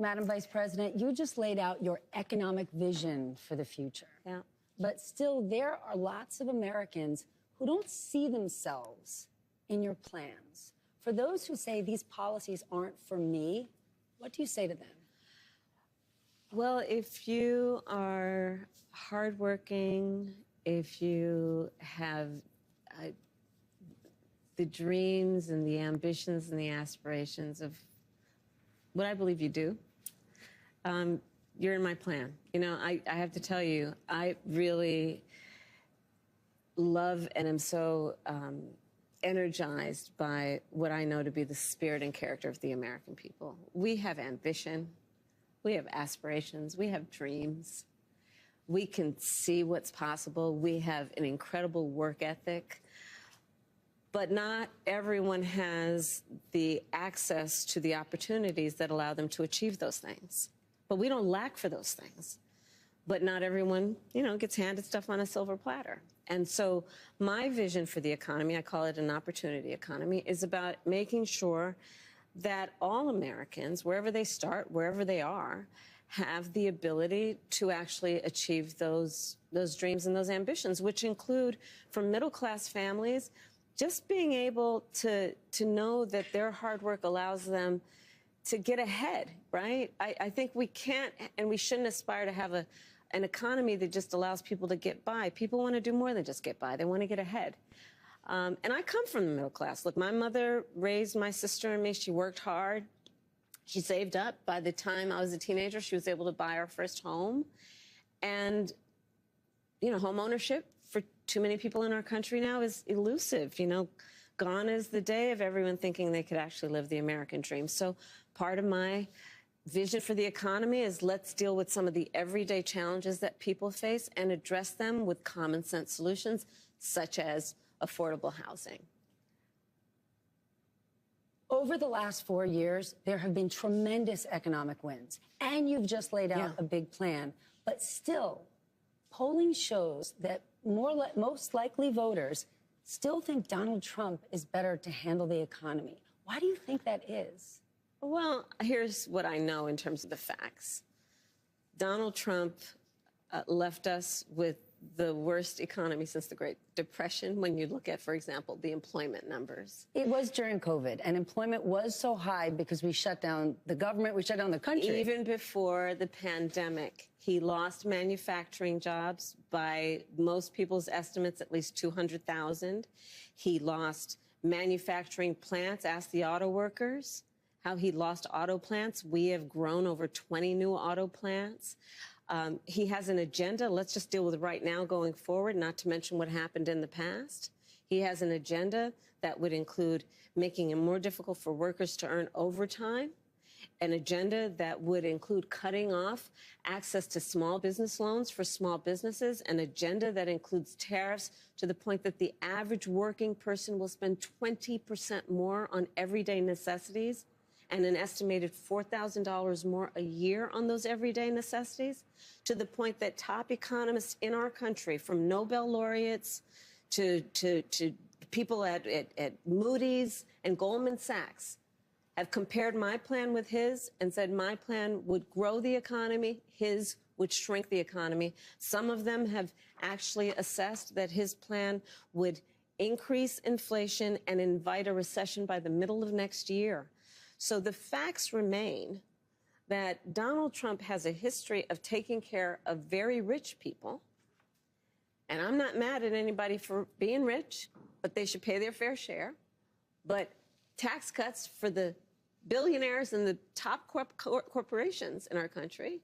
Madam Vice President, you just laid out your economic vision for the future. Yeah. But still, there are lots of Americans who don't see themselves in your plans. For those who say these policies aren't for me, what do you say to them? Well, if you are hardworking, if you have the dreams and the ambitions and the aspirations of what I believe you do, you're in my plan. You know, I have to tell you, I really love and am so energized by what I know to be the spirit and character of the American people. We have ambition. We have aspirations. We have dreams. We can see what's possible. We have an incredible work ethic. But not everyone has the access to the opportunities that allow them to achieve those things. But we don't lack for those things. But not everyone, you know, gets handed stuff on a silver platter. And so my vision for the economy, I call it an opportunity economy, is about making sure that all Americans, wherever they start, wherever they are, have the ability to actually achieve those dreams and those ambitions, which include, for middle-class families, just being able to know that their hard work allows them to get ahead, right? I think we can't and we shouldn't aspire to have an economy that just allows people to get by. People want to do more than just get by. They want to get ahead. And I come from the middle class. Look, my mother raised my sister and me. She worked hard. She saved up. By the time I was a teenager, she was able to buy our first home. And, you know, home ownership for too many people in our country now is elusive. You know, gone is the day of everyone thinking they could actually live the American dream. So part of my vision for the economy is let's deal with some of the everyday challenges that people face and address them with common sense solutions, such as affordable housing. Over the last 4 years, there have been tremendous economic wins, and you've just laid out a big plan. But still, polling shows that most likely voters still think Donald Trump is better to handle the economy. Why do you think that is? Well, here's what I know in terms of the facts. Donald Trump left us with the worst economy since the Great Depression when you look at, for example, the employment numbers. It was during COVID, and employment was so high because we shut down the government, we shut down the country. Even before the pandemic, he lost manufacturing jobs by most people's estimates, at least 200,000. He lost manufacturing plants. Ask the auto workers how he lost auto plants. We have grown over 20 new auto plants. He has an agenda. Let's just deal with right now going forward, not to mention what happened in the past. He has an agenda that would include making it more difficult for workers to earn overtime, an agenda that would include cutting off access to small business loans for small businesses, an agenda that includes tariffs to the point that the average working person will spend 20% more on everyday necessities and an estimated $4,000 more a year on those everyday necessities, to the point that top economists in our country, from Nobel laureates to people at Moody's and Goldman Sachs, have compared my plan with his and said my plan would grow the economy, his would shrink the economy. Some of them have actually assessed that his plan would increase inflation and invite a recession by the middle of next year. So the facts remain that Donald Trump has a history of taking care of very rich people. And I'm not mad at anybody for being rich, but they should pay their fair share. But tax cuts for the billionaires and the top corporations in our country,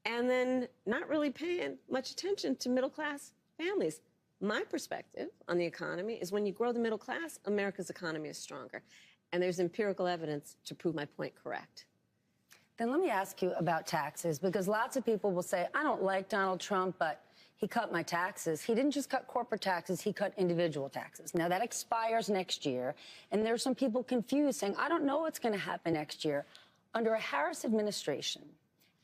and then not really paying much attention to middle-class families. My perspective on the economy is when you grow the middle class, America's economy is stronger. And there's empirical evidence to prove my point correct. Then let me ask you about taxes, because lots of people will say, I don't like Donald Trump, but he cut my taxes. He didn't just cut corporate taxes, he cut individual taxes. Now, that expires next year, and there's some people confused saying, I don't know what's going to happen next year. Under a Harris administration,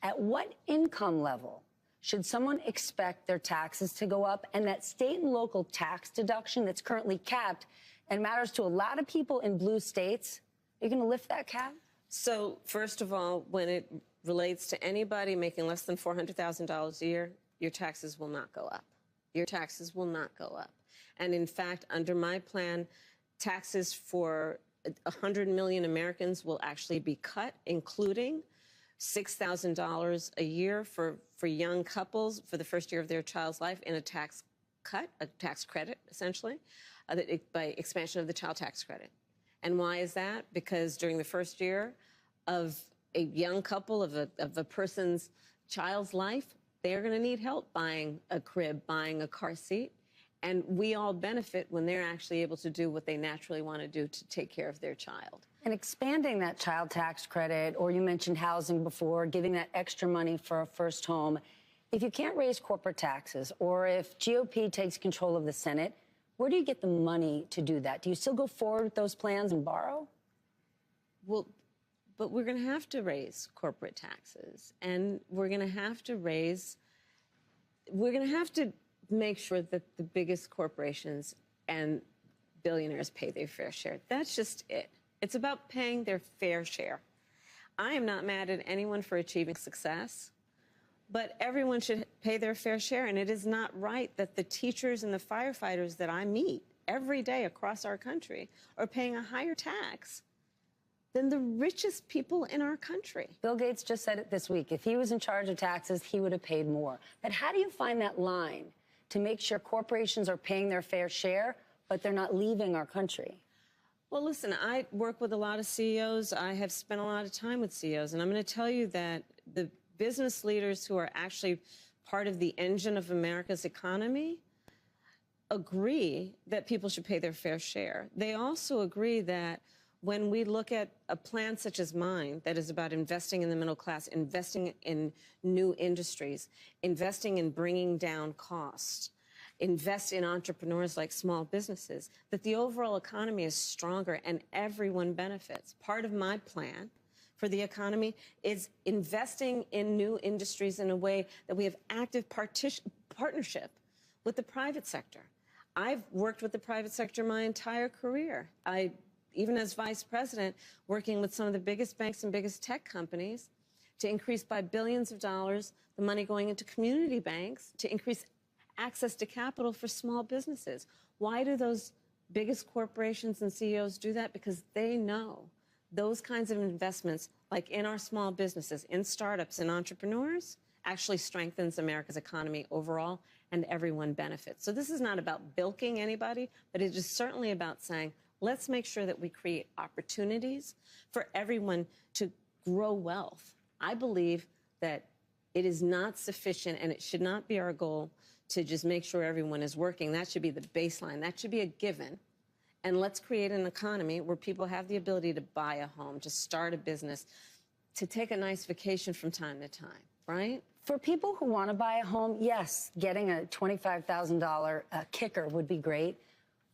at what income level should someone expect their taxes to go up, and that state and local tax deduction that's currently capped and matters to a lot of people in blue states, are you going to lift that cap? So first of all, when it relates to anybody making less than $400,000 a year, your taxes will not go up. Your taxes will not go up. And in fact, under my plan, taxes for 100 million Americans will actually be cut, including $6,000 a year for young couples for the first year of their child's life in a tax cut, a tax credit, essentially, by expansion of the child tax credit. And why is that? Because during the first year of a young couple, of a person's child's life, they're going to need help buying a crib, buying a car seat. And we all benefit when they're actually able to do what they naturally want to do to take care of their child. And expanding that child tax credit, or you mentioned housing before, giving that extra money for a first home. If you can't raise corporate taxes, or if GOP takes control of the Senate, where do you get the money to do that? Do you still go forward with those plans and borrow? Well, but we're going to have to raise corporate taxes, and we're going to have to make sure that the biggest corporations and billionaires pay their fair share. That's just it. It's about paying their fair share. I am not mad at anyone for achieving success, but everyone should pay their fair share. And it is not right that the teachers and the firefighters that I meet every day across our country are paying a higher tax than the richest people in our country. Bill Gates just said it this week. If he was in charge of taxes, he would have paid more. But how do you find that line to make sure corporations are paying their fair share, but they're not leaving our country? Well, listen, I work with a lot of CEOs. I have spent a lot of time with CEOs, and I'm going to tell you that the business leaders who are actually part of the engine of America's economy agree that people should pay their fair share. They also agree that when we look at a plan such as mine that is about investing in the middle class, investing in new industries, investing in bringing down costs, invest in entrepreneurs like small businesses, that the overall economy is stronger and everyone benefits. Part of my plan for the economy is investing in new industries in a way that we have active partnership with the private sector. I've worked with the private sector my entire career. Even as vice president, working with some of the biggest banks and biggest tech companies to increase by billions of dollars the money going into community banks to increase access to capital for small businesses. Why do those biggest corporations and CEOs do that? Because they know those kinds of investments, like in our small businesses, in startups and entrepreneurs, actually strengthens America's economy overall, and everyone benefits. So this is not about bilking anybody, but it is certainly about saying, let's make sure that we create opportunities for everyone to grow wealth. I believe that it is not sufficient, and it should not be our goal to just make sure everyone is working. That should be the baseline. That should be a given. And let's create an economy where people have the ability to buy a home, to start a business, to take a nice vacation from time to time, right? For people who want to buy a home, yes, getting a $25,000 kicker would be great.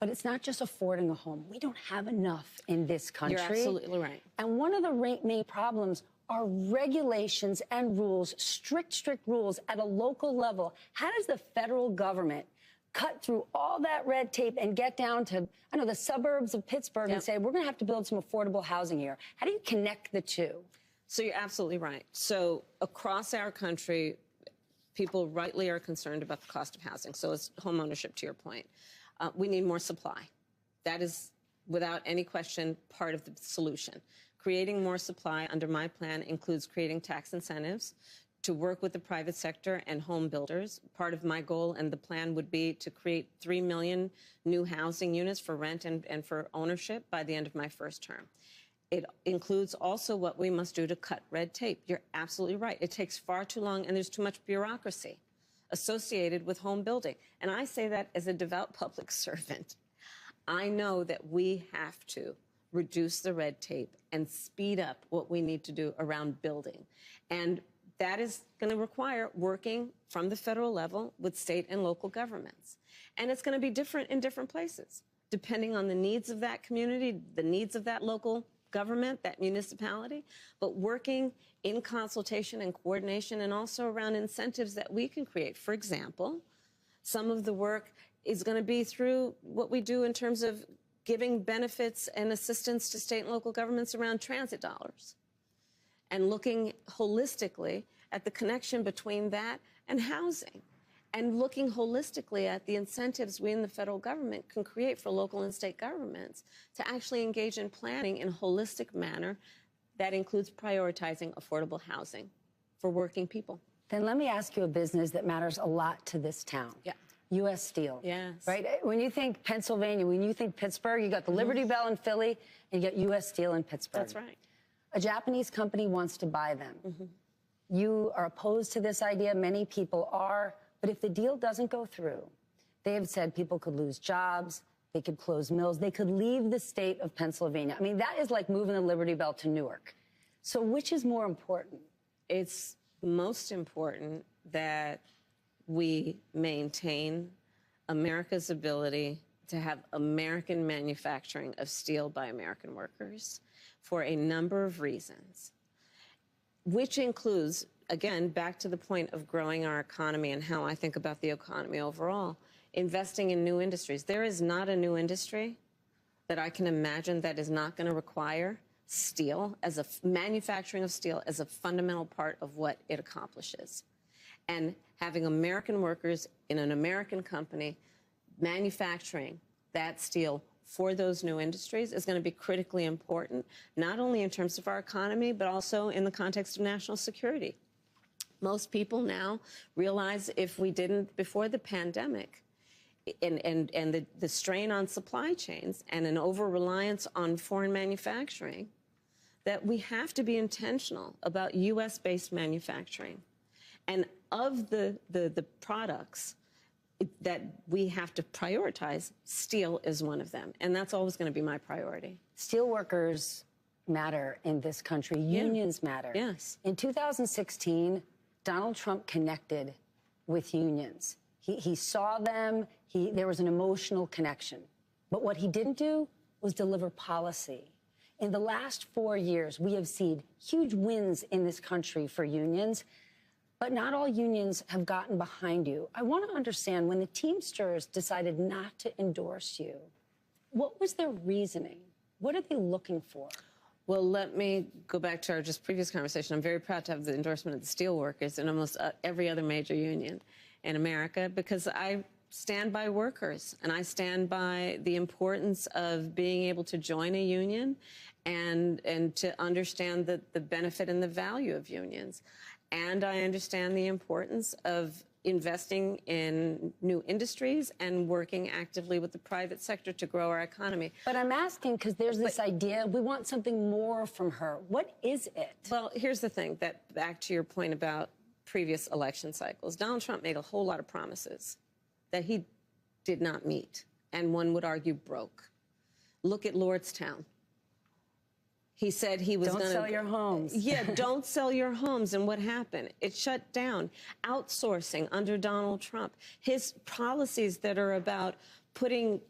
But it's not just affording a home. We don't have enough in this country. You're absolutely right. And one of the main problems are regulations and rules, strict rules at a local level. How does the federal government cut through all that red tape and get down to, I don't know, the suburbs of Pittsburgh and say, we're going to have to build some affordable housing here? How do you connect the two? So you're absolutely right. So across our country, people rightly are concerned about the cost of housing. So it's home ownership, to your point. We need more supply. That is, without any question, part of the solution. Creating more supply under my plan includes creating tax incentives to work with the private sector and home builders. Part of my goal and the plan would be to create 3 million new housing units for rent and for ownership by the end of my first term. It includes also what we must do to cut red tape. You're absolutely right. It takes far too long, and there's too much bureaucracy associated with home building. And I say that as a devout public servant. I know that we have to reduce the red tape and speed up what we need to do around building. And that is going to require working from the federal level with state and local governments. And it's going to be different in different places, depending on the needs of that community, the needs of that local government, that municipality, but working in consultation and coordination, and also around incentives that we can create. For example, some of the work is going to be through what we do in terms of giving benefits and assistance to state and local governments around transit dollars. and looking holistically at the connection between that and housing, and looking holistically at the incentives we in the federal government can create for local and state governments to actually engage in planning in a holistic manner that includes prioritizing affordable housing for working people. Then let me ask you a business that matters a lot to this town. Yeah. U.S. Steel. Yes. Right? When you think Pennsylvania, when you think Pittsburgh, you got the Liberty Bell in Philly, and you got U.S. Steel in Pittsburgh. That's right. A Japanese company wants to buy them. You are opposed to this idea. Many people are. But if the deal doesn't go through, they have said people could lose jobs, they could close mills, they could leave the state of Pennsylvania. I mean, that is like moving the Liberty Bell to Newark. So which is more important? It's most important that we maintain America's ability to have American manufacturing of steel by American workers for a number of reasons, which includes, again, back to the point of growing our economy and how I think about the economy overall, investing in new industries. There is not a new industry that I can imagine that is not going to require steel as a manufacturing of steel as a fundamental part of what it accomplishes. And having American workers in an American company manufacturing that steel for those new industries is going to be critically important, not only in terms of our economy, but also in the context of national security. Most people now realize if we didn't, before the pandemic, and the strain on supply chains and an over-reliance on foreign manufacturing, that we have to be intentional about U.S.-based manufacturing. And of the products that we have to prioritize, steel is one of them. And that's always going to be my priority. Steel workers matter in this country. Unions matter. Yes. In 2016, Donald Trump connected with unions. He saw them. There was an emotional connection. But what he didn't do was deliver policy. In the last 4 years, we have seen huge wins in this country for unions, but not all unions have gotten behind you. I want to understand, when the Teamsters decided not to endorse you, what was their reasoning? What are they looking for? Well, let me go back to our just previous conversation. I'm very proud to have the endorsement of the steelworkers and almost every other major union in America, because I stand by workers and I stand by the importance of being able to join a union and to understand the benefit and the value of unions. And I understand the importance of investing in new industries and working actively with the private sector to grow our economy. But I'm asking because there's this idea, we want something more from her. What is it? Well, here's the thing, that back to your point about previous election cycles, Donald Trump made a whole lot of promises that he did not meet, and one would argue broke. Look at Lordstown. He said he was going to... Don't sell your homes. Yeah, don't sell your homes. And what happened? It shut down. Outsourcing under Donald Trump. His policies that are about putting,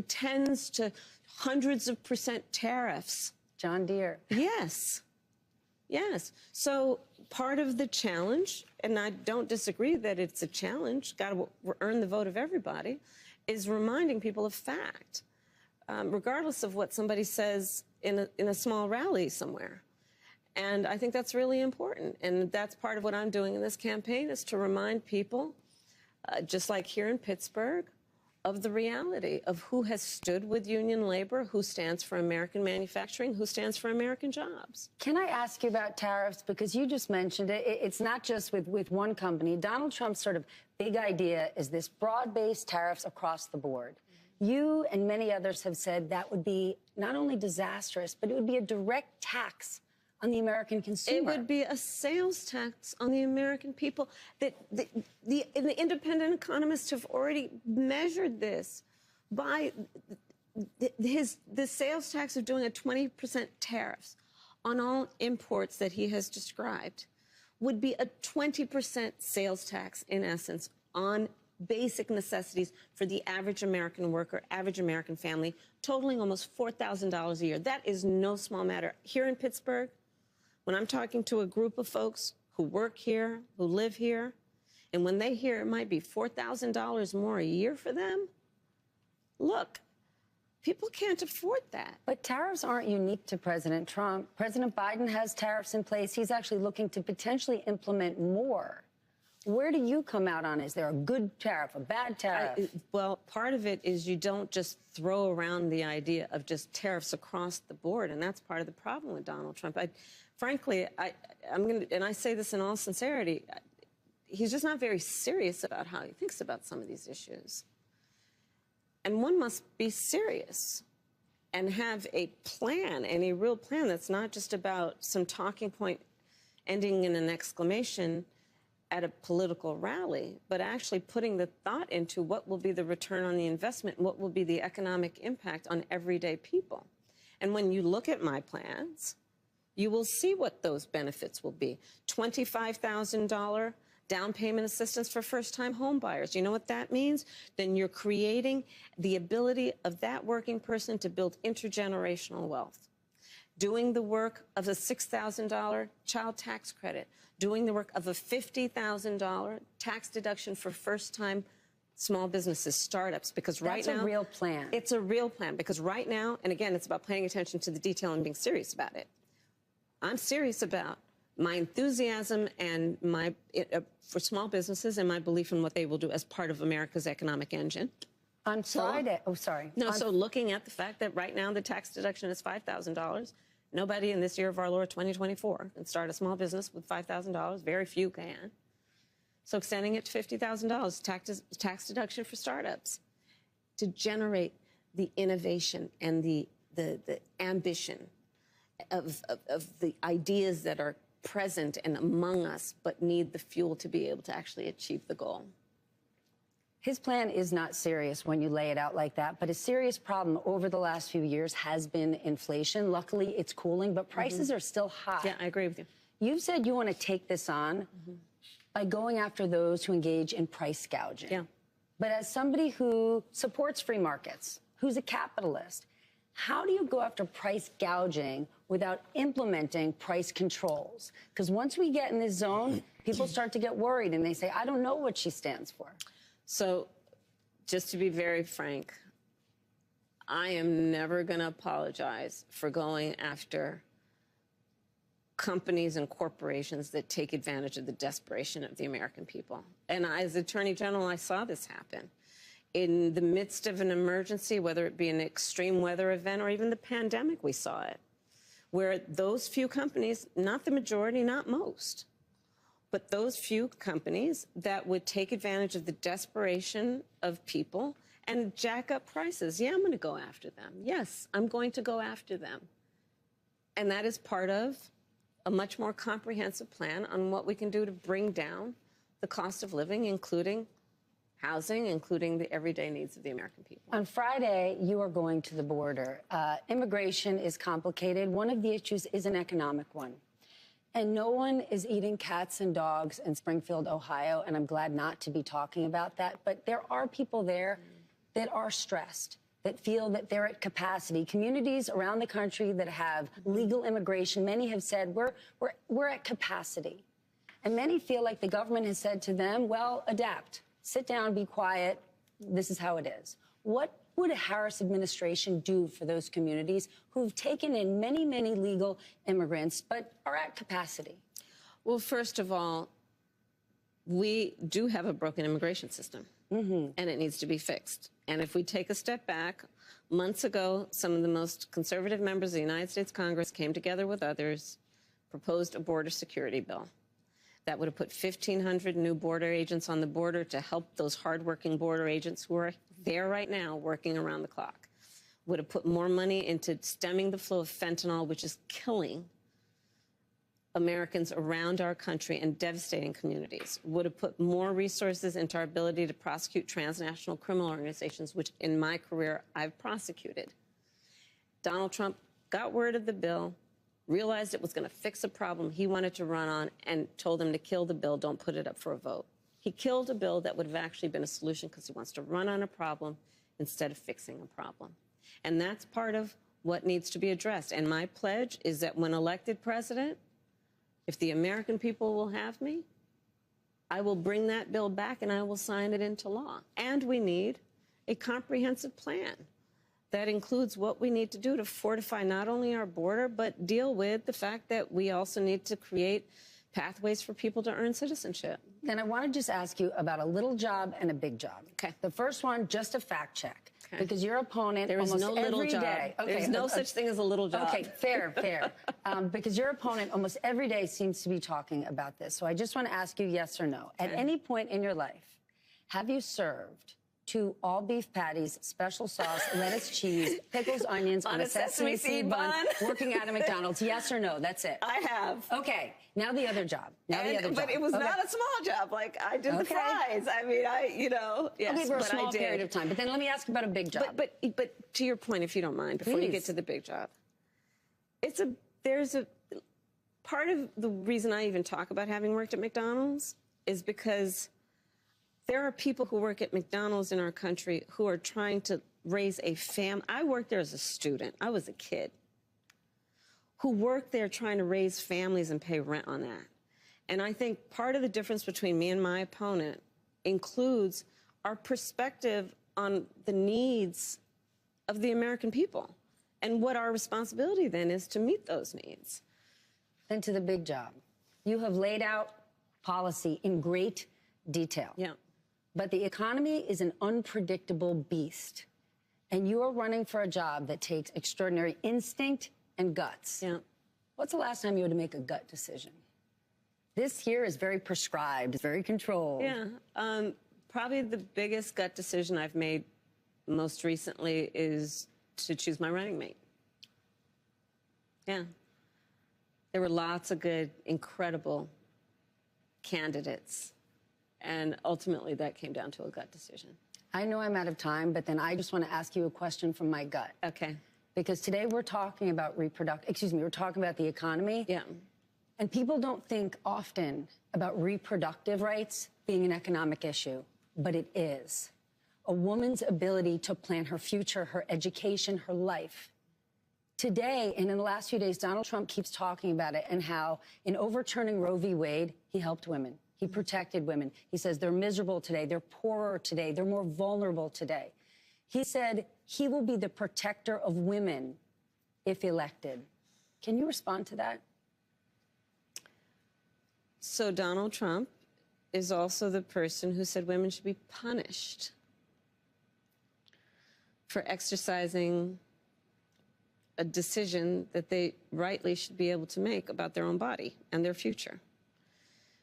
tens to hundreds of % tariffs. John Deere. Yes. Yes. So part of the challenge, and I don't disagree that it's a challenge, got to earn the vote of everybody, is reminding people of fact, regardless of what somebody says in a small rally somewhere. And I think that's really important. And that's part of what I'm doing in this campaign, is to remind people, just like here in Pittsburgh, of the reality of who has stood with union labor, who stands for American manufacturing, who stands for American jobs. Can I ask you about tariffs? Because you just mentioned it. It's not just with one company. Donald Trump's sort of big idea is this broad-based tariffs across the board. You and many others have said that would be not only disastrous, but it would be a direct tax on the American consumer. It would be a sales tax on the American people. That the independent economists have already measured this by the sales tax of doing a 20% tariffs on all imports that he has described would be a 20% sales tax, in essence, on basic necessities for the average American worker, average American family, totaling almost $4,000 a year. That is no small matter. Here in Pittsburgh, when I'm talking to a group of folks who work here, who live here, and when they hear it might be $4,000 more a year for them, look, People can't afford that. But tariffs aren't unique to President Trump. President Biden has tariffs in place. He's actually looking to potentially implement more. Where do you come out on? Is there a good tariff, a bad tariff? Well, part of it is you don't just throw around the idea of just tariffs across the board, and that's part of the problem with Donald Trump. Frankly, I'm going to, and I say this in all sincerity, he's just not very serious about how he thinks about some of these issues. And one must be serious and have a plan, and a real plan that's not just about some talking point ending in an exclamation at a political rally, but actually putting the thought into what will be the return on the investment, what will be the economic impact on everyday people. And when you look at my plans, you will see what those benefits will be. $25,000 down payment assistance for first-time home buyers. You know what that means? Then you're creating the ability of that working person to build intergenerational wealth. Doing the work of a $6,000 child tax credit, doing the work of a $50,000 tax deduction for first-time small businesses, startups, because right now— That's a real plan. It's a real plan, because right now, and again, it's about paying attention to the detail and being serious about it. I'm serious about my enthusiasm and for small businesses and my belief in what they will do as part of America's economic engine. On Friday, So looking at the fact that right now the tax deduction is $5,000, nobody in this year of our Lord 2024 can start a small business with $5,000. Very few can. So extending it to $50,000 tax deduction for startups to generate the innovation and the ambition of the ideas that are present and among us, but need the fuel to be able to actually achieve the goal. His plan is not serious when you lay it out like that, but a serious problem over the last few years has been inflation. Luckily, it's cooling, but prices are still high. Yeah, I agree with you. You've said you want to take this on by going after those who engage in price gouging. Yeah. But as somebody who supports free markets, who's a capitalist, how do you go after price gouging without implementing price controls? Because once we get in this zone, people start to get worried and they say, I don't know what she stands for. So just to be very frank, I am never going to apologize for going after companies and corporations that take advantage of the desperation of the American people. And as Attorney General, I saw this happen. In the midst of an emergency, whether it be an extreme weather event or even the pandemic, we saw it, where those few companies, not the majority, not most, but those few companies that would take advantage of the desperation of people and jack up prices. Yeah, I'm going to go after them. Yes, I'm going to go after them. And that is part of a much more comprehensive plan on what we can do to bring down the cost of living, including housing, including the everyday needs of the American people. On Friday, you are going to the border. Immigration is complicated. One of the issues is an economic one. And no one is eating cats and dogs in Springfield, Ohio, and I'm glad not to be talking about that. But there are people there that are stressed, that feel that they're at capacity. Communities around the country that have legal immigration, many have said, we're at capacity. And many feel like the government has said to them, well, adapt. Sit down, be quiet. This is how it is. What would a Harris administration do for those communities who've taken in many, many legal immigrants but are at capacity? Well, first of all, we do have a broken immigration system, and it needs to be fixed. And if we take a step back, months ago, some of the most conservative members of the United States Congress came together with others, proposed a border security bill. That would have put 1,500 new border agents on the border to help those hardworking border agents who are there right now working around the clock. Would have put more money into stemming the flow of fentanyl, which is killing Americans around our country and devastating communities. Would have put more resources into our ability to prosecute transnational criminal organizations, which in my career I've prosecuted. Donald Trump got word of the bill, realized it was going to fix a problem he wanted to run on, and told them to kill the bill, don't put it up for a vote. He killed a bill that would have actually been a solution because he wants to run on a problem instead of fixing a problem. And that's part of what needs to be addressed. And my pledge is that when elected president, if the American people will have me, I will bring that bill back and I will sign it into law. And we need a comprehensive plan that includes what we need to do to fortify not only our border, but deal with the fact that we also need to create pathways for people to earn citizenship. Then I want to just ask you about a little job and a big job. Okay. The first one, just a fact check. Okay. Because your opponent There is almost no little every job. day. Okay, There's no such thing as a little job. Okay, fair. Because your opponent almost every day seems to be talking about this. So I just want to ask you yes or no. At any point in your life, have you served 2 all-beef patties, special sauce, lettuce, cheese, pickles, onions on a sesame seed bun, working at a McDonald's? Yes or no? That's it. I have. Okay, now the other job. But it was not a small job. Like, I did the fries. I mean, yes. Okay, for a but small I did. period of time. But then let me ask about a big job. But to your point, if you don't mind, before you get to the big job, there's a part of the reason I even talk about having worked at McDonald's is because there are people who work at McDonald's in our country who are trying to raise a family. I worked there as a student. I was a kid who worked there trying to raise families and pay rent on that. And I think part of the difference between me and my opponent includes our perspective on the needs of the American people and what our responsibility then is to meet those needs. Then to the big job. You have laid out policy in great detail. Yeah. But the economy is an unpredictable beast. And you are running for a job that takes extraordinary instinct and guts. Yeah. What's the last time you had to make a gut decision? This here is very prescribed, very controlled. Yeah. Probably the biggest gut decision I've made most recently is to choose my running mate. Yeah. There were lots of good, incredible candidates. And ultimately, that came down to a gut decision. I know I'm out of time, but then I just want to ask you a question from my gut. Okay. Because today we're talking about we're talking about the economy. Yeah. And people don't think often about reproductive rights being an economic issue, but it is. A woman's ability to plan her future, her education, her life. Today, and in the last few days, Donald Trump keeps talking about it and how in overturning Roe v. Wade, he helped women. He protected women. He says they're miserable today. They're poorer today. They're more vulnerable today. He said he will be the protector of women if elected. Can you respond to that? So Donald Trump is also the person who said women should be punished for exercising a decision that they rightly should be able to make about their own body and their future.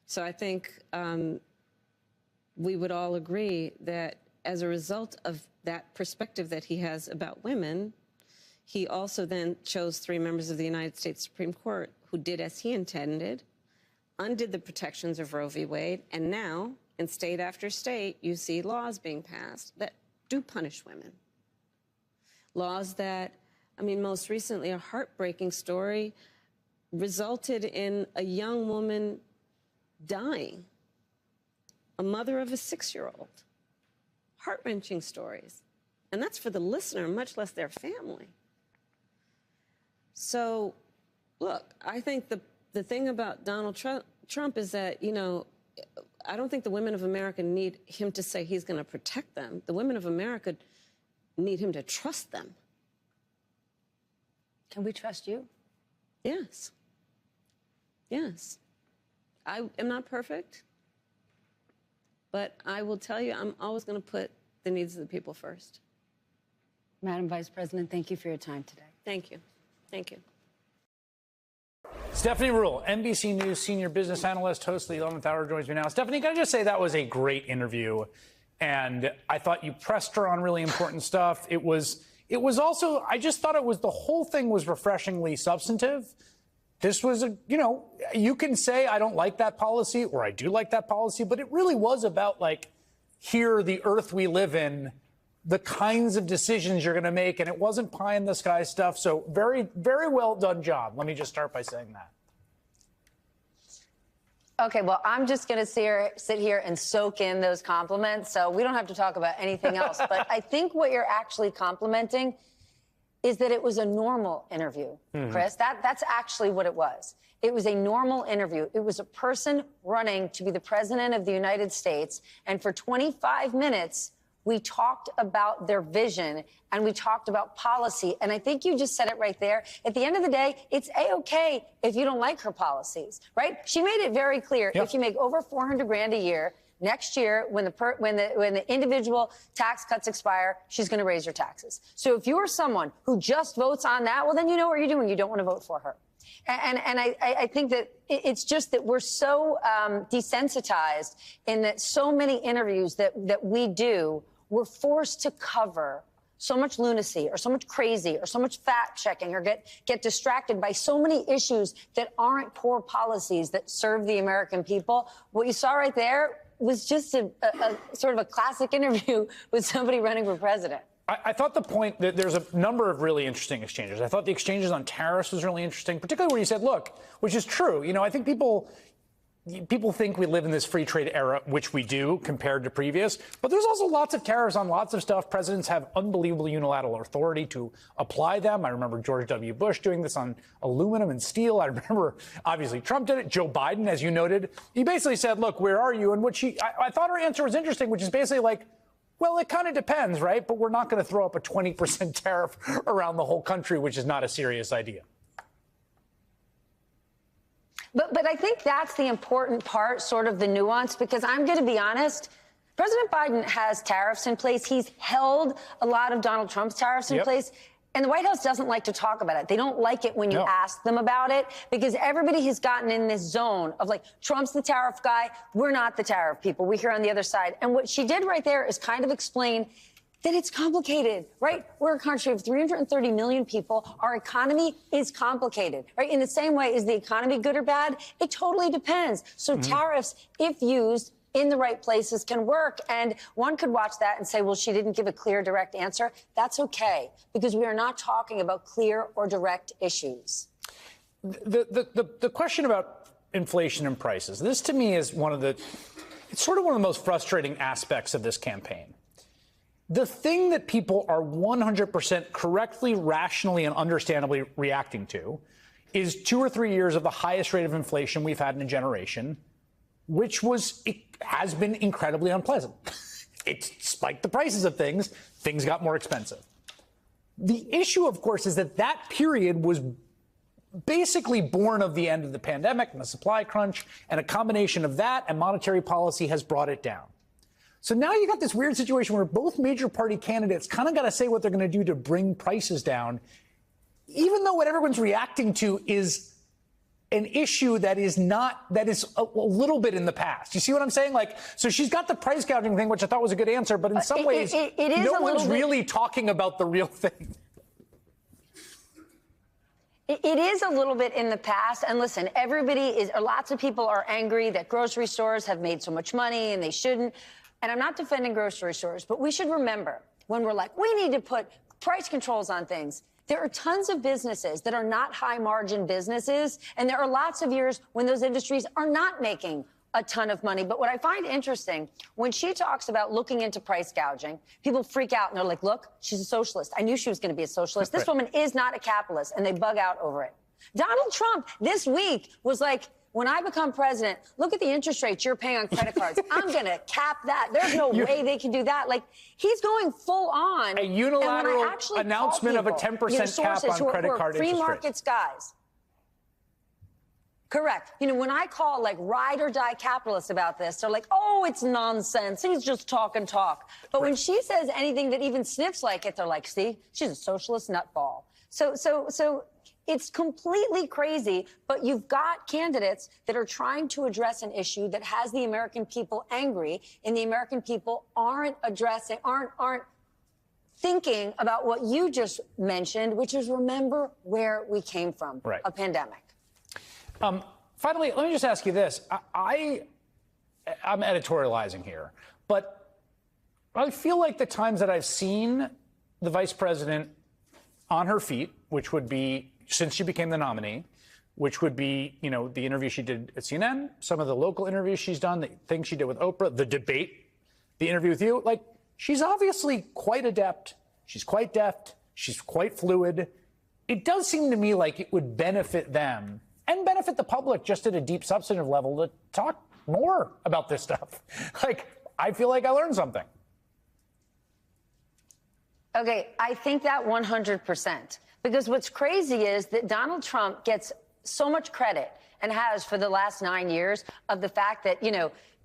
So I think we would all agree that as a result of that perspective that he has about women, he also then chose 3 members of the United States Supreme Court who did as he intended, undid the protections of Roe v. Wade, and now in state after state, you see laws being passed that do punish women. Laws that, I mean, most recently, a heartbreaking story resulted in a young woman dying, a mother of a 6-year-old. Heart-wrenching stories. And that's for the listener, much less their family. So, look, I think the thing about Donald Trump is that, you know, I don't think the women of America need him to say he's going to protect them. The women of America need him to trust them. Can we trust you? Yes. Yes. I am not perfect, but I will tell you, I'm always going to put the needs of the people first. Madam Vice President, thank you for your time today. Thank you. Thank you. Stephanie Ruhle, NBC News senior business analyst, host of the 11th Hour, joins me now. Stephanie, can I just say that was a great interview, and I thought you pressed her on really important stuff. It was also, I just thought the whole thing was refreshingly substantive. This was you can say I don't like that policy or I do like that policy, but it really was about here, the earth we live in, the kinds of decisions you're going to make. And it wasn't pie in the sky stuff. So very, very well done job. Let me just start by saying that. Okay, well, I'm just going to sit here and soak in those compliments. So we don't have to talk about anything else. But I think what you're actually complimenting is that it was a normal interview, Chris. That's actually what it was. It was a normal interview. It was a person running to be the president of the United States, and for 25 minutes We talked about their vision and we talked about policy. And I think you just said it right there. At the end of the day, it's A-okay if you don't like her policies, right? She made it very clear. Yep. If you make over $400,000 a year, next year, when the individual tax cuts expire, she's going to raise your taxes. So if you're someone who just votes on that, well, then you know what you're doing. You don't want to vote for her. And I think that it's just that we're so desensitized in that so many interviews that we do, we're forced to cover so much lunacy or so much crazy or so much fact checking or get distracted by so many issues that aren't core policies that serve the American people. What you saw right there was just a sort of a classic interview with somebody running for president. I thought the point that there's a number of really interesting exchanges. I thought the exchanges on tariffs was really interesting, particularly where you said, look, which is true. You know, I think people think we live in this free trade era, which we do compared to previous, but there's also lots of tariffs on lots of stuff. Presidents have unbelievable unilateral authority to apply them. I remember George W. Bush doing this on aluminum and steel. I remember, obviously, Trump did it. Joe Biden, as you noted, he basically said, look, where are you? And I thought her answer was interesting, which is basically like, well, it kind of depends, right? But we're not going to throw up a 20% tariff around the whole country, which is not a serious idea. But I think that's the important part, sort of the nuance, because I'm going to be honest, President Biden has tariffs in place. He's held a lot of Donald Trump's tariffs in place. And the White House doesn't like to talk about it. They don't like it when you ask them about it, because everybody has gotten in this zone of like, Trump's the tariff guy. We're not the tariff people. We're here on the other side. And what she did right there is kind of explain that it's complicated, right? We're a country of 330 million people. Our economy is complicated, right? In the same way, is the economy good or bad? It totally depends. So tariffs, if used in the right places, can work. And one could watch that and say, well, she didn't give a clear, direct answer. That's okay, because we are not talking about clear or direct issues. The question about inflation and prices, this to me is it's sort of one of the most frustrating aspects of this campaign. The thing that people are 100% correctly, rationally, and understandably reacting to is 2 or 3 years of the highest rate of inflation we've had in a generation, which has been incredibly unpleasant. It spiked the prices of things. Things got more expensive. The issue, of course, is that period was basically born of the end of the pandemic and the supply crunch, and a combination of that and monetary policy has brought it down. So now you got this weird situation where both major party candidates kind of got to say what they're going to do to bring prices down, even though what everyone's reacting to is an issue that is a little bit in the past. You see what I'm saying? Like, so she's got the price gouging thing, which I thought was a good answer, but in some ways, no one's really talking about the real thing. It is a little bit in the past. And listen, lots of people are angry that grocery stores have made so much money and they shouldn't. And I'm not defending grocery stores, but we should remember when we're like, we need to put price controls on things. There are tons of businesses that are not high margin businesses. And there are lots of years when those industries are not making a ton of money. But what I find interesting, when she talks about looking into price gouging, people freak out and they're like, look, she's a socialist. I knew she was going to be a socialist. This woman is not a capitalist. And they bug out over it. Donald Trump this week was like, when I become president, look at the interest rates you're paying on credit cards. I'm going to cap that. There's no way they can do that. Like, he's going full on. A unilateral announcement of a 10% cap on credit card interest rates. Free markets guys. Correct. You know, when I call like ride or die capitalists about this, they're like, oh, it's nonsense. He's just talk and talk. But when she says anything that even sniffs like it, they're like, see, she's a socialist nutball. So it's completely crazy, but you've got candidates that are trying to address an issue that has the American people angry, and the American people aren't thinking about what you just mentioned, which is remember where we came from, a pandemic. Finally, let me just ask you this. I'm editorializing here, but I feel like the times that I've seen the vice president on her feet, which would be since she became the nominee, which would be, you know, the interview she did at CNN, some of the local interviews she's done, the things she did with Oprah, the debate, the interview with you, like, she's obviously quite adept. She's quite deft. She's quite fluid. It does seem to me like it would benefit them and benefit the public just at a deep substantive level to talk more about this stuff. Like, I feel like I learned something. Okay, I think that 100%. Because what's crazy is that Donald Trump gets so much credit and has for the last 9 years of the fact that,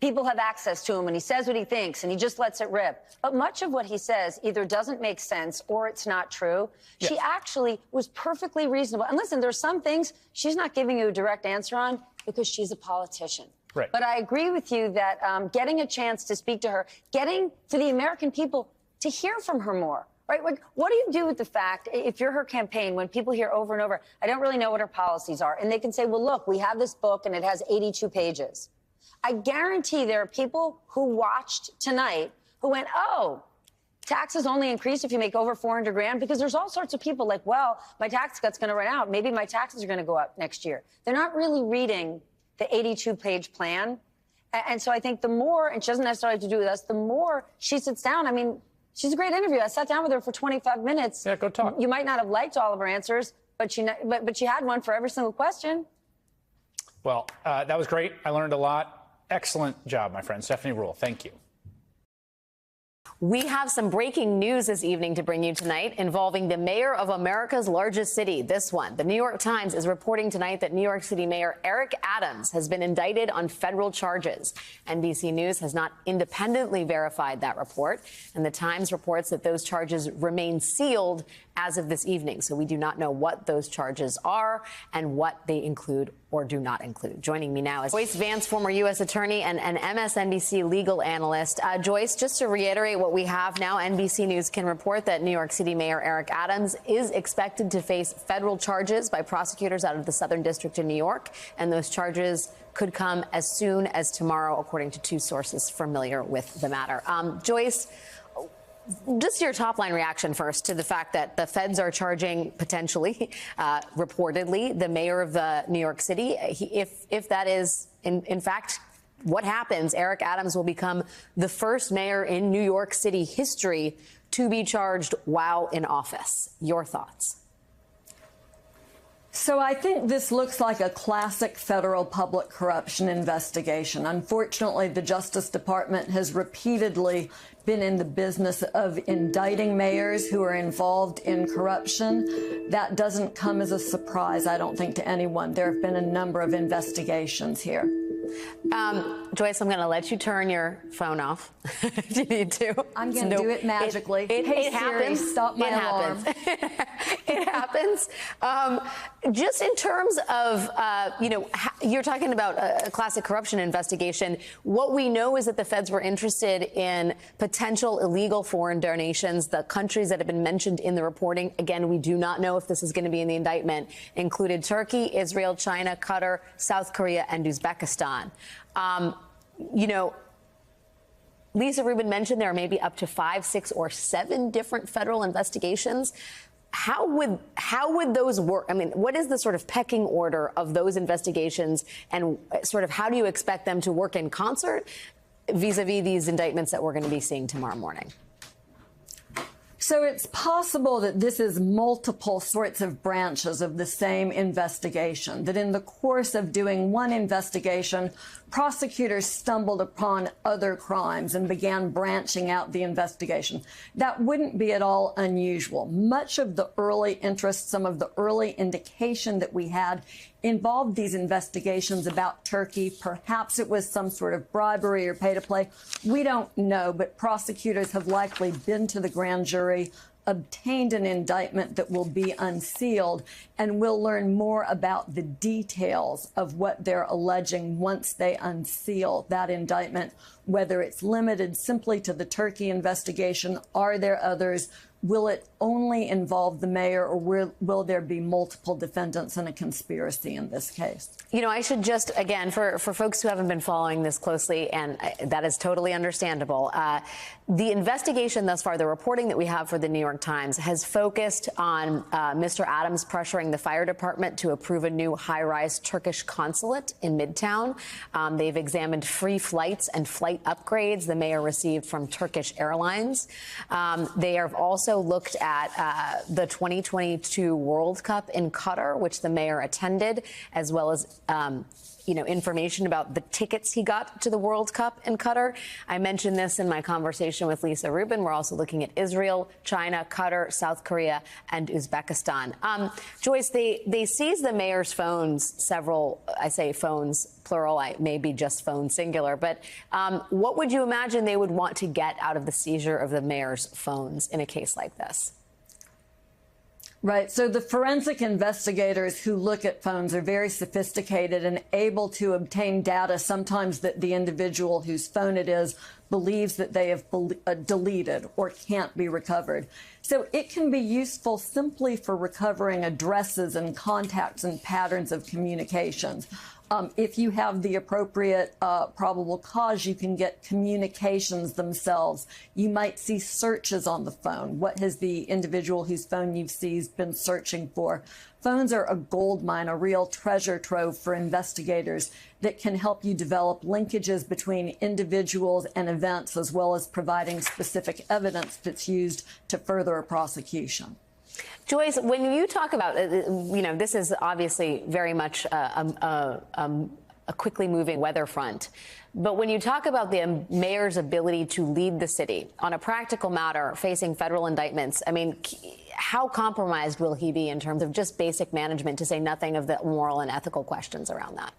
people have access to him and he says what he thinks and he just lets it rip. But much of what he says either doesn't make sense or it's not true. Yes. She actually was perfectly reasonable. And listen, there's some things she's not giving you a direct answer on because she's a politician. Right. But I agree with you that getting a chance to speak to her, getting for the American people to hear from her more. Right? What do you do with the fact, if you're her campaign, when people hear over and over, I don't really know what her policies are, and they can say, well, look, we have this book and it has 82 pages. I guarantee there are people who watched tonight who went, oh, taxes only increase if you make over 400 grand, because there's all sorts of people like, well, my tax cut's going to run out. Maybe my taxes are going to go up next year. They're not really reading the 82-page plan. And so I think the more, and she doesn't necessarily have to do with us, the more she sits down, I mean, she's a great interview. I sat down with her for 25 minutes. Yeah, go talk. You might not have liked all of her answers, but she had one for every single question. Well, that was great. I learned a lot. Excellent job, my friend. Stephanie Ruhle, thank you. We have some breaking news this evening to bring you tonight involving the mayor of America's largest city. This one, the New York Times is reporting tonight that New York City Mayor Eric Adams has been indicted on federal charges. NBC News has not independently verified that report, and the Times reports that those charges remain sealed as of this evening. So we do not know what those charges are and what they include or do not include. Joining me now is Joyce Vance, former U.S. attorney and an MSNBC legal analyst. Joyce, just to reiterate what we have now, NBC News can report that New York City Mayor Eric Adams is expected to face federal charges by prosecutors out of the Southern District in New York, and those charges could come as soon as tomorrow, according to two sources familiar with the matter. Joyce, just your top line reaction first to the fact that the feds are charging potentially, reportedly, the mayor of New York City. If that is, in fact, what happens, Eric Adams will become the first mayor in New York City history to be charged while in office. Your thoughts? So I think this looks like a classic federal public corruption investigation. Unfortunately, the Justice Department has repeatedly been in the business of indicting mayors who are involved in corruption. That doesn't come as a surprise, I don't think, to anyone. There have been a number of investigations here. Joyce, I'm going to let you turn your phone off if you need to. I'm going to do it magically. It Siri, happens. Stop my alarm. It happens. Just in terms of, you're talking about a classic corruption investigation. What we know is that the feds were interested in potential illegal foreign donations. The countries that have been mentioned in the reporting, again, we do not know if this is going to be in the indictment, included Turkey, Israel, China, Qatar, South Korea, and Uzbekistan. Lisa Rubin mentioned there are maybe up to 5, 6, or 7 different federal investigations. How would those work? I mean, what is the sort of pecking order of those investigations, and sort of how do you expect them to work in concert vis-a-vis these indictments that we're going to be seeing tomorrow morning? So it's possible that this is multiple sorts of branches of the same investigation, that in the course of doing one investigation, prosecutors stumbled upon other crimes and began branching out the investigation. That wouldn't be at all unusual. Much of the early interest, some of the early indication that we had involved these investigations about Turkey. Perhaps it was some sort of bribery or pay to play. We don't know, but prosecutors have likely been to the grand jury, obtained an indictment that will be unsealed, and we'll learn more about the details of what they're alleging once they unseal that indictment, whether it's limited simply to the Turkey investigation. Are there others? Will it only involve the mayor, or will there be multiple defendants in a conspiracy in this case? You know, I should just, again, for folks who haven't been following this closely, and that is totally understandable, the investigation thus far, the reporting that we have for the New York Times, has focused on Mr. Adams pressuring the fire department to approve a new high-rise Turkish consulate in Midtown. They've examined free flights and flight upgrades the mayor received from Turkish Airlines. They have also looked at the 2022 World Cup in Qatar, which the mayor attended, as well as information about the tickets he got to the World Cup in Qatar. I mentioned this in my conversation with Lisa Rubin. We're also looking at Israel, China, Qatar, South Korea, and Uzbekistan. Joyce, they seized the mayor's phones, several, I say phones, plural, maybe just phone singular, but what would you imagine they would want to get out of the seizure of the mayor's phones in a case like this? Right. So the forensic investigators who look at phones are very sophisticated and able to obtain data sometimes that the individual whose phone it is believes that they have deleted or can't be recovered. So it can be useful simply for recovering addresses and contacts and patterns of communications. If you have the appropriate probable cause, you can get communications themselves. You might see searches on the phone. What has the individual whose phone you've seized been searching for? Phones are a gold mine, a real treasure trove for investigators that can help you develop linkages between individuals and events, as well as providing specific evidence that's used to further a prosecution. Joyce, when you talk about, this is obviously very much a quickly moving weather front. But when you talk about the mayor's ability to lead the city on a practical matter facing federal indictments, I mean, how compromised will he be in terms of just basic management, to say nothing of the moral and ethical questions around that?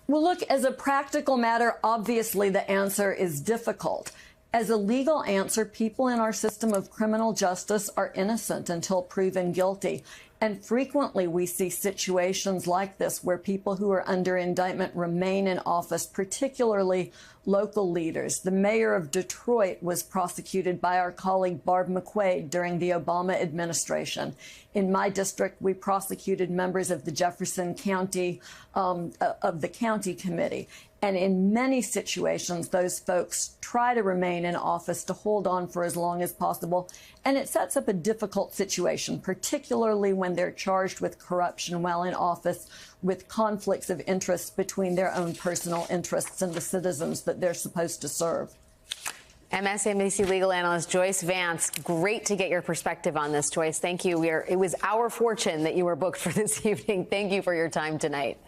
Well, look, as a practical matter, obviously the answer is difficult. As a legal answer, people in our system of criminal justice are innocent until proven guilty. And frequently we see situations like this where people who are under indictment remain in office, particularly local leaders. The mayor of Detroit was prosecuted by our colleague Barb McQuaid during the Obama administration. In my district, we prosecuted members of the Jefferson County, of the county committee. And in many situations, those folks try to remain in office to hold on for as long as possible. And it sets up a difficult situation, particularly when they're charged with corruption while in office, with conflicts of interest between their own personal interests and the citizens that they're supposed to serve. MSNBC legal analyst Joyce Vance, great to get your perspective on this, Joyce. Thank you. It was our fortune that you were booked for this evening. Thank you for your time tonight.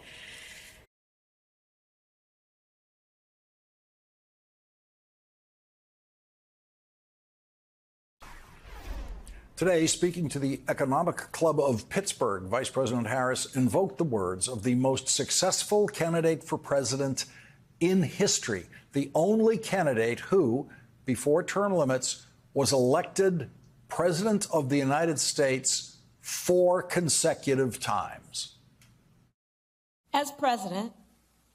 Today, speaking to the Economic Club of Pittsburgh, Vice President Harris invoked the words of the most successful candidate for president in history, the only candidate who, before term limits, was elected President of the United States 4 consecutive times. As president,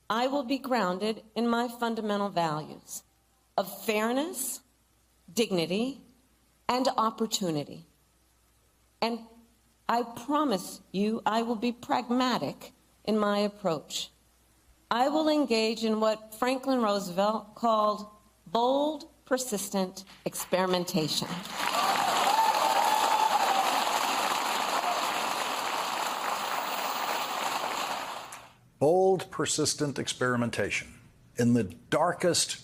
I will be grounded in my fundamental values of fairness, dignity, and opportunity. And I promise you I will be pragmatic in my approach. I will engage in what Franklin Roosevelt called bold, persistent experimentation. Bold, persistent experimentation. In the darkest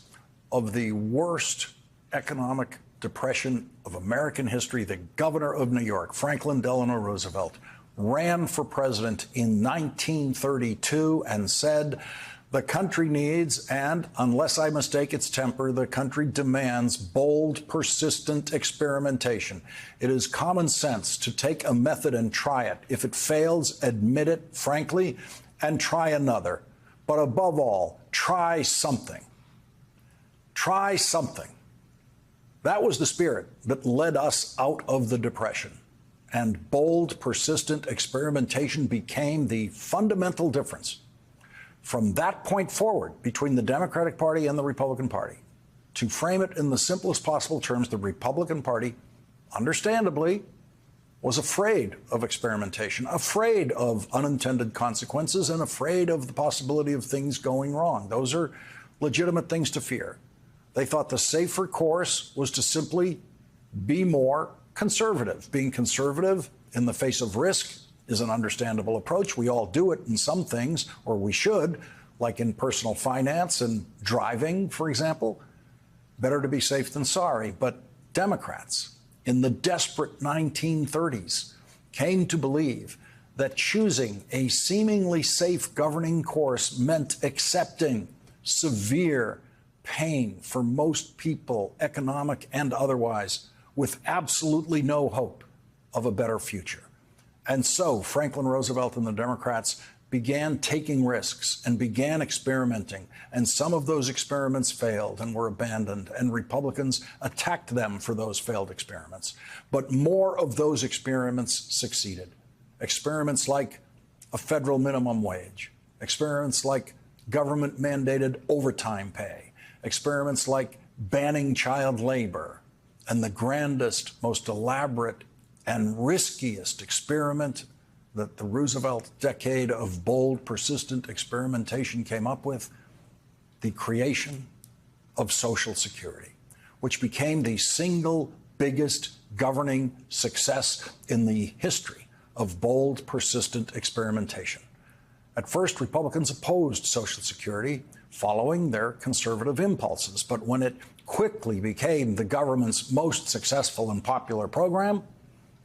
of the worst economic depression of American history, the governor of New York, Franklin Delano Roosevelt, ran for president in 1932 and said, the country needs, and unless I mistake its temper, the country demands bold, persistent experimentation. It is common sense to take a method and try it. If it fails, admit it frankly and try another. But above all, try something. Try something. That was the spirit that led us out of the Depression. And bold, persistent experimentation became the fundamental difference from that point forward between the Democratic Party and the Republican Party. To frame it in the simplest possible terms, the Republican Party, understandably, was afraid of experimentation, afraid of unintended consequences, and afraid of the possibility of things going wrong. Those are legitimate things to fear. They thought the safer course was to simply be more conservative. Being conservative in the face of risk is an understandable approach. We all do it in some things, or we should, like in personal finance and driving, for example. Better to be safe than sorry. But Democrats in the desperate 1930s came to believe that choosing a seemingly safe governing course meant accepting severe pain for most people, economic and otherwise, with absolutely no hope of a better future. And so Franklin Roosevelt and the Democrats began taking risks and began experimenting. And some of those experiments failed and were abandoned, and Republicans attacked them for those failed experiments. But more of those experiments succeeded. Experiments like a federal minimum wage, experiments like government-mandated overtime pay, experiments like banning child labor, and the grandest, most elaborate, and riskiest experiment that the Roosevelt decade of bold, persistent experimentation came up with, the creation of Social Security, which became the single biggest governing success in the history of bold, persistent experimentation. At first, Republicans opposed Social Security, following their conservative impulses. But when it quickly became the government's most successful and popular program,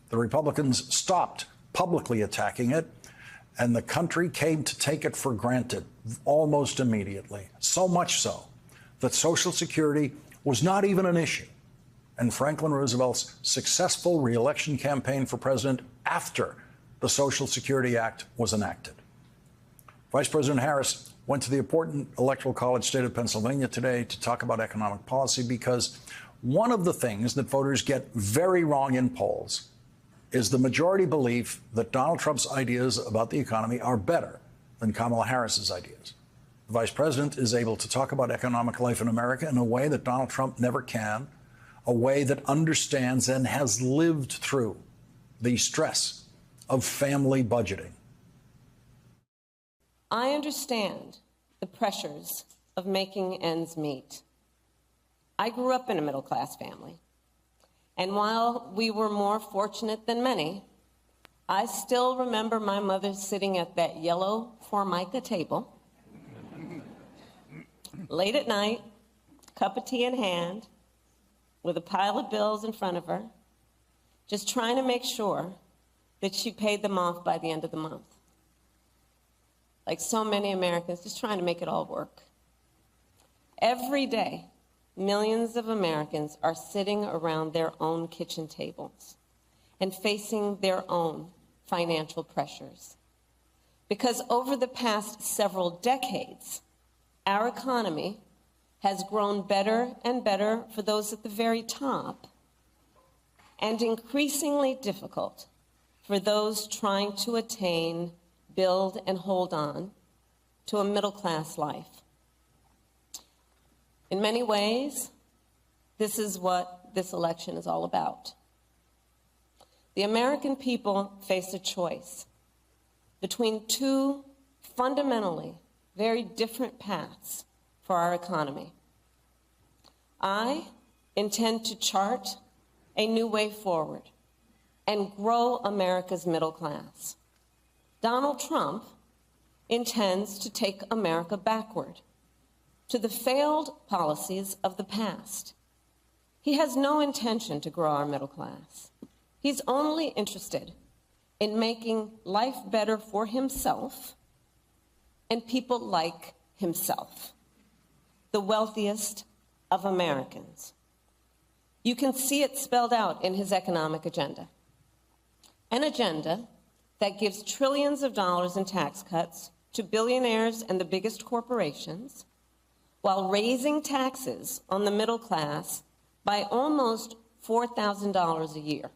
the Republicans stopped publicly attacking it, and the country came to take it for granted almost immediately. So much so that Social Security was not even an issue. And Franklin Roosevelt's successful re-election campaign for president after the Social Security Act was enacted. Vice President Harris went to the important Electoral College state of Pennsylvania today to talk about economic policy, because one of the things that voters get very wrong in polls is the majority belief that Donald Trump's ideas about the economy are better than Kamala Harris's ideas. The vice president is able to talk about economic life in America in a way that Donald Trump never can, a way that understands and has lived through the stress of family budgeting. I understand the pressures of making ends meet. I grew up in a middle-class family. And while we were more fortunate than many, I still remember my mother sitting at that yellow Formica table, late at night, cup of tea in hand, with a pile of bills in front of her, just trying to make sure that she paid them off by the end of the month. Like so many Americans, just trying to make it all work. Every day, millions of Americans are sitting around their own kitchen tables and facing their own financial pressures. Because over the past several decades, our economy has grown better and better for those at the very top, and increasingly difficult for those trying to attain, build, and hold on to a middle-class life. In many ways, this is what this election is all about. The American people face a choice between two fundamentally very different paths for our economy. I intend to chart a new way forward and grow America's middle class. Donald Trump intends to take America backward to the failed policies of the past. He has no intention to grow our middle class. He's only interested in making life better for himself and people like himself, the wealthiest of Americans. You can see it spelled out in his economic agenda, an agenda that gives trillions of dollars in tax cuts to billionaires and the biggest corporations, while raising taxes on the middle class by almost $4,000 a year,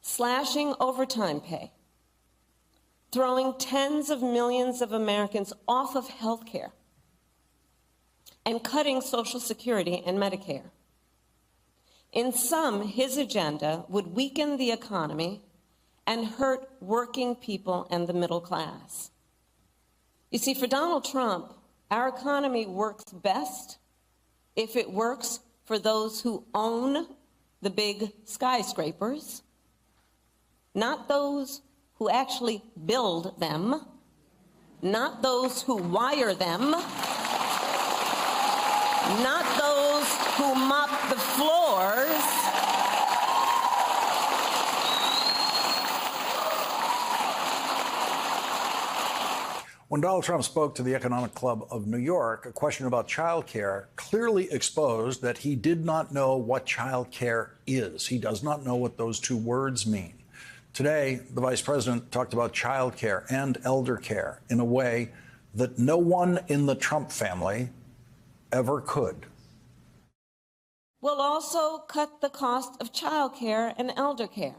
slashing overtime pay, throwing tens of millions of Americans off of health care, and cutting Social Security and Medicare. In sum, his agenda would weaken the economy and hurt working people and the middle class. You see, for Donald Trump, our economy works best if it works for those who own the big skyscrapers, not those who actually build them, not those who wire them, not those who mop the floors, When Donald Trump spoke to the Economic Club of New York, a question about child care clearly exposed that he did not know what child care is. He does not know what those two words mean. Today, the vice president talked about child care and elder care in a way that no one in the Trump family ever could. We'll also cut the cost of child care and elder care.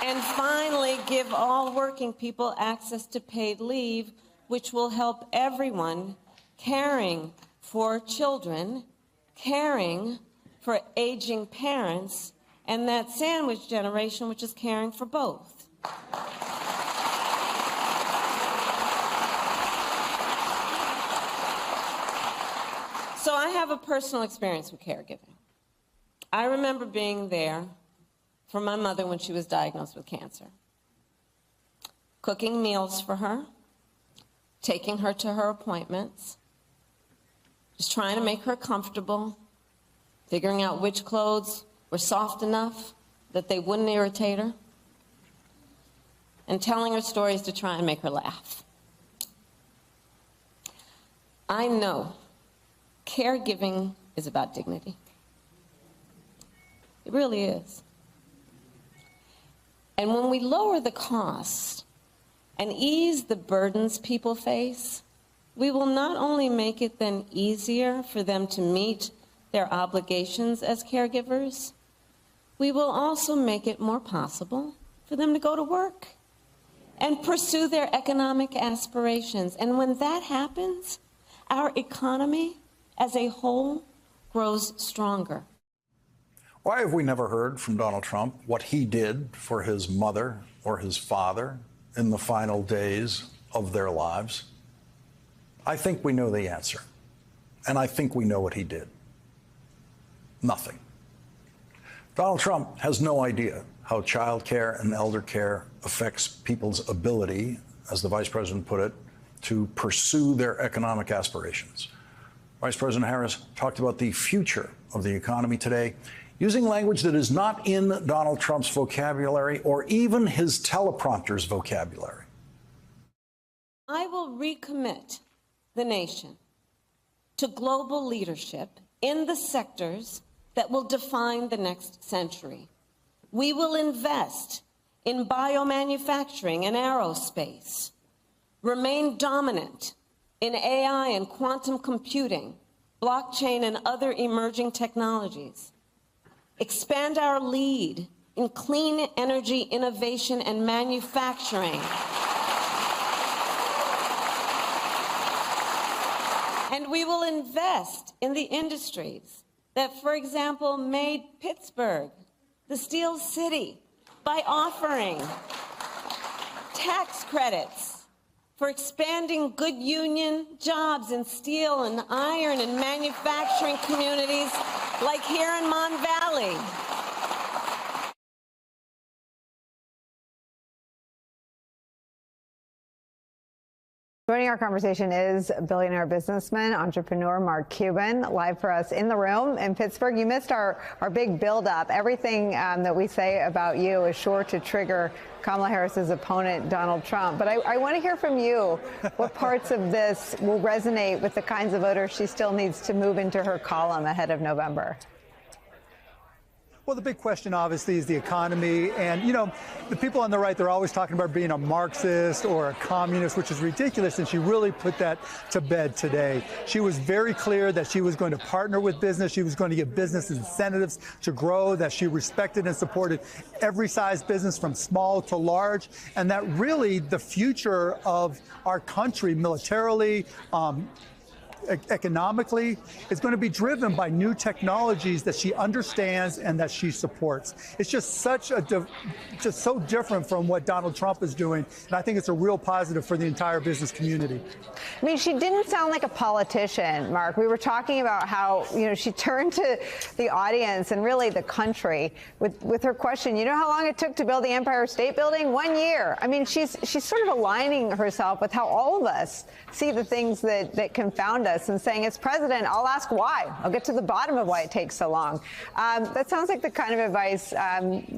And finally, give all working people access to paid leave, which will help everyone caring for children, caring for aging parents, and that sandwich generation, which is caring for both. So I have a personal experience with caregiving. I remember being there for my mother when she was diagnosed with cancer, cooking meals for her, taking her to her appointments, just trying to make her comfortable, figuring out which clothes were soft enough that they wouldn't irritate her, and telling her stories to try and make her laugh. I know caregiving is about dignity. It really is. And when we lower the cost and ease the burdens people face, we will not only make it then easier for them to meet their obligations as caregivers, we will also make it more possible for them to go to work and pursue their economic aspirations. And when that happens, our economy as a whole grows stronger. Why have we never heard from Donald Trump what he did for his mother or his father in the final days of their lives? I think we know the answer, and I think we know what he did. Nothing. Donald Trump has no idea how child care and elder care affects people's ability, as the vice president put it, to pursue their economic aspirations. Vice President Harris talked about the future of the economy today, using language that is not in Donald Trump's vocabulary or even his teleprompter's vocabulary. I will recommit the nation to global leadership in the sectors that will define the next century. We will invest in biomanufacturing and aerospace, remain dominant in AI and quantum computing, blockchain and other emerging technologies, expand our lead in clean energy innovation and manufacturing, and we will invest in the industries that, for example, made Pittsburgh the Steel City by offering tax credits for expanding good union jobs in steel and iron and manufacturing communities like here in Mon Valley. Joining our conversation is billionaire businessman, entrepreneur Mark Cuban, live for us in the room in Pittsburgh. You missed our big build-up. Everything that we say about you is sure to trigger Kamala Harris's opponent, Donald Trump. But I want to hear from you what parts of this will resonate with the kinds of voters she still needs to move into her column ahead of November. Well, the big question, obviously, is the economy. And, you know, the people on the right, they're always talking about being a Marxist or a communist, which is ridiculous. And she really put that to bed today. She was very clear that she was going to partner with business. She was going to give business incentives to grow, that she respected and supported every size business from small to large. And that really the future of our country militarily, economically, is going to be driven by new technologies that she understands and that she supports. It's just just so different from what Donald Trump is doing, and I think it's a real positive for the entire business community. I mean, she didn't sound like a politician, Mark. We were talking about how, you know, she turned to the audience and really the country with her question. You know how long it took to build the Empire State Building? 1 year. I mean, she's sort of aligning herself with how all of us see the things that confound us, and saying, as president, I'll ask why. I'll get to the bottom of why it takes so long. That sounds like the kind of advice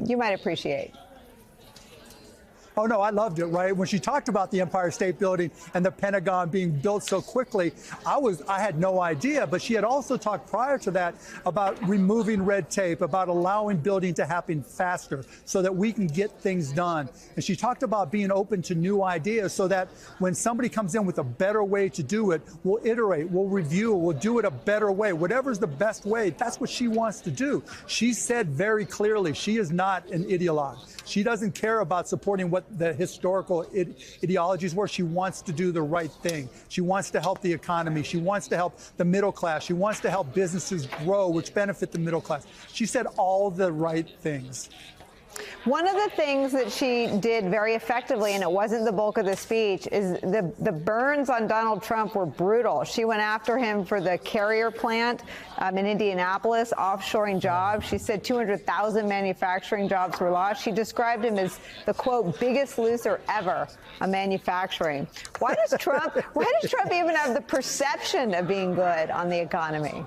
you might appreciate. Oh, no, I loved it, right? When she talked about the Empire State Building and the Pentagon being built so quickly, I had no idea. But she had also talked prior to that about removing red tape, about allowing building to happen faster so that we can get things done. And she talked about being open to new ideas so that when somebody comes in with a better way to do it, we'll iterate, we'll review, we'll do it a better way. Whatever's the best way, that's what she wants to do. She said very clearly she is not an ideologue. She doesn't care about supporting what the historical ideologies were. She wants to do the right thing. She wants to help the economy. She wants to help the middle class. She wants to help businesses grow, which benefit the middle class. She said all the right things. One of the things that she did very effectively, and it wasn't the bulk of the speech, is the burns on Donald Trump were brutal. She went after him for the Carrier plant in Indianapolis, offshoring jobs. She said 200,000 manufacturing jobs were lost. She described him as the, quote, biggest loser ever on manufacturing. Why does Trump even have the perception of being good on the economy?